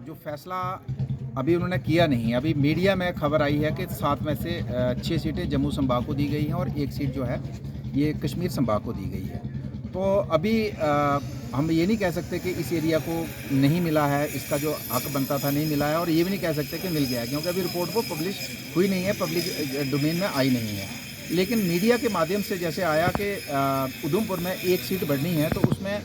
जो फैसला अभी उन्होंने किया नहीं है। अभी मीडिया में खबर आई है कि 7 में से 6 सीटें जम्मू संभाग को दी गई हैं और 1 सीट जो है ये कश्मीर संभाग को दी गई है। तो अभी हम ये नहीं कह सकते कि इस एरिया को नहीं मिला है, इसका जो हक बनता था नहीं मिला है, और ये भी नहीं कह सकते कि मिल गया है, क्योंकि अभी रिपोर्ट वो पब्लिश हुई नहीं है, पब्लिक डोमेन में आई नहीं है। लेकिन मीडिया के माध्यम से जैसे आया कि उधमपुर में 1 सीट बढ़नी है, तो उसमें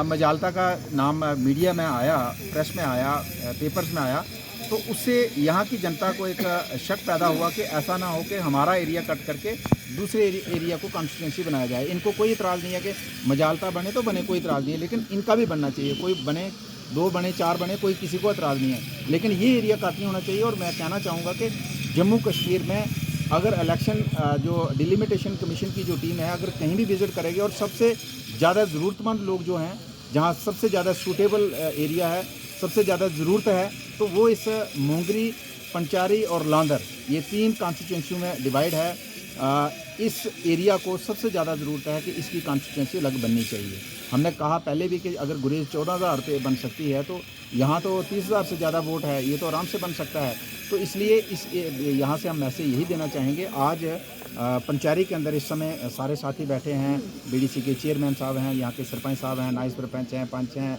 मजालता का नाम मीडिया में आया, प्रेस में आया, पेपर्स में आया, तो उससे यहाँ की जनता को एक शक पैदा हुआ कि ऐसा ना हो कि हमारा एरिया कट करके दूसरे एरिया को कॉन्स्टिट्यूंसी बनाया जाए। इनको कोई इतराज़ नहीं है कि मजालता बने तो बने, कोई इतराज़ नहीं है, लेकिन इनका भी बनना चाहिए। कोई बने, 2 बने, 4 बने, कोई किसी को इतराज़ नहीं है, लेकिन ये एरिया कट नहीं होना चाहिए। और मैं कहना चाहूँगा कि जम्मू कश्मीर में अगर इलेक्शन जो डिलिमिटेशन कमीशन की जो टीम है अगर कहीं भी विज़िट करेगी और सबसे ज़्यादा ज़रूरतमंद लोग जो हैं, जहाँ सबसे ज़्यादा सूटेबल एरिया है, सबसे ज़्यादा ज़रूरत है, तो वो इस मोंगरी, पंचारी और लांदर, ये 3 कॉन्स्टिट्यूंसियों में डिवाइड है। इस एरिया को सबसे ज़्यादा ज़रूरत है कि इसकी कॉन्स्टिट्यूंसी अलग बननी चाहिए। हमने कहा पहले भी कि अगर गुरेज 14,000 पे बन सकती है, तो यहाँ तो 30,000 से ज़्यादा वोट है, ये तो आराम से बन सकता है। तो इसलिए यहाँ से हम मैसेज यही देना चाहेंगे। आज पंचारी के अंदर इस समय सारे साथी बैठे हैं, बीडीसी के चेयरमैन साहब हैं, यहाँ के सरपंच साहब हैं, नायब सरपंच हैं, पंच हैं,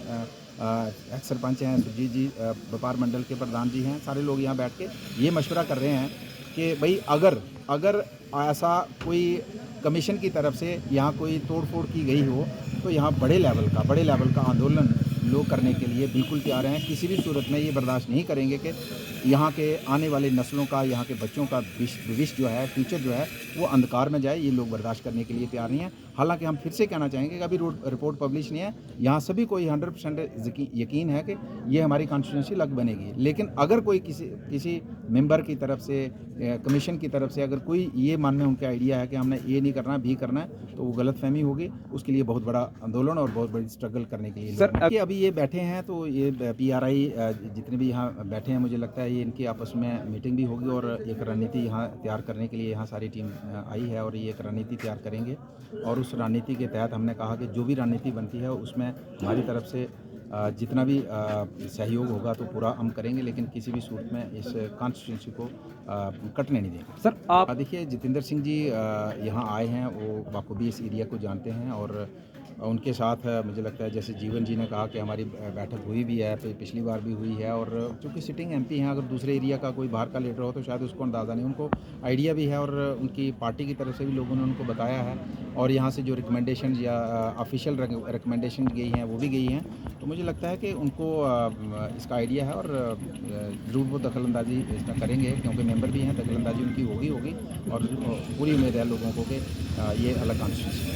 एक्स सरपंच हैं, सुरजीत जी व्यापार मंडल के प्रधान जी हैं। सारे लोग यहाँ बैठ के ये मशवरा कर रहे हैं कि भाई अगर ऐसा कोई कमीशन की तरफ से यहाँ कोई तोड़-फोड़ की गई हो, तो यहाँ बड़े लेवल का आंदोलन लोग करने के लिए बिल्कुल तैयार हैं। किसी भी सूरत में ये बर्दाश्त नहीं करेंगे कि यहाँ के आने वाली नस्लों का, यहाँ के बच्चों का भविष्य जो है, फ्यूचर जो है, वो अंधकार में जाए। ये लोग बर्दाश्त करने के लिए तैयार नहीं हैं। हालांकि हम फिर से कहना चाहेंगे कि अभी रिपोर्ट पब्लिश नहीं है, यहाँ सभी को 100% यकीन है कि ये हमारी कॉन्स्टिट्यूंसी अलग बनेगी। लेकिन अगर कोई किसी मेंबर की तरफ से, कमीशन की तरफ से अगर कोई ये मन में उनका आइडिया है कि हमने ये नहीं करना, भी करना है, तो वो गलतफहमी होगी। उसके लिए बहुत बड़ा आंदोलन और बहुत बड़ी स्ट्रगल करने के लिए सर अभी ये बैठे हैं। तो ये PRI जितने भी यहाँ बैठे हैं, मुझे लगता है ये इनकी आपस में मीटिंग भी होगी और एक रणनीति यहाँ तैयार करने के लिए यहाँ सारी टीम आई है और ये एक रणनीति तैयार करेंगे। और उस रणनीति के तहत हमने कहा कि जो भी रणनीति बनती है उसमें हमारी तरफ से जितना भी सहयोग होगा तो पूरा हम करेंगे, लेकिन किसी भी सूरत में इस कॉन्स्टिट्यूंसी को कटने नहीं देंगे। सर आप देखिए, जितेंद्र सिंह जी यहाँ आए हैं, वो बखूबी इस एरिया को जानते हैं और उनके साथ मुझे लगता है जैसे जीवन जी ने कहा कि हमारी बैठक हुई भी है, पिछली बार भी हुई है। और चूँकि सिटिंग MP हैं, अगर दूसरे एरिया का कोई बाहर का लीडर हो तो शायद उसको अंदाज़ा नहीं, उनको आइडिया भी है और उनकी पार्टी की तरफ से भी लोगों ने उनको बताया है। और यहाँ से जो रिकमेंडेशन या ऑफिशियल रिकमेंडेशन गई हैं वो भी गई हैं। तो मुझे लगता है कि उनको इसका आइडिया है और ज़रूर वो दखलंदाजी इसमें करेंगे, क्योंकि मेंबर भी हैं, दखलंदाजी उनकी होगी और पूरी उम्मीद है लोगों को कि ये अलग कॉन्स्टिट्यूंसी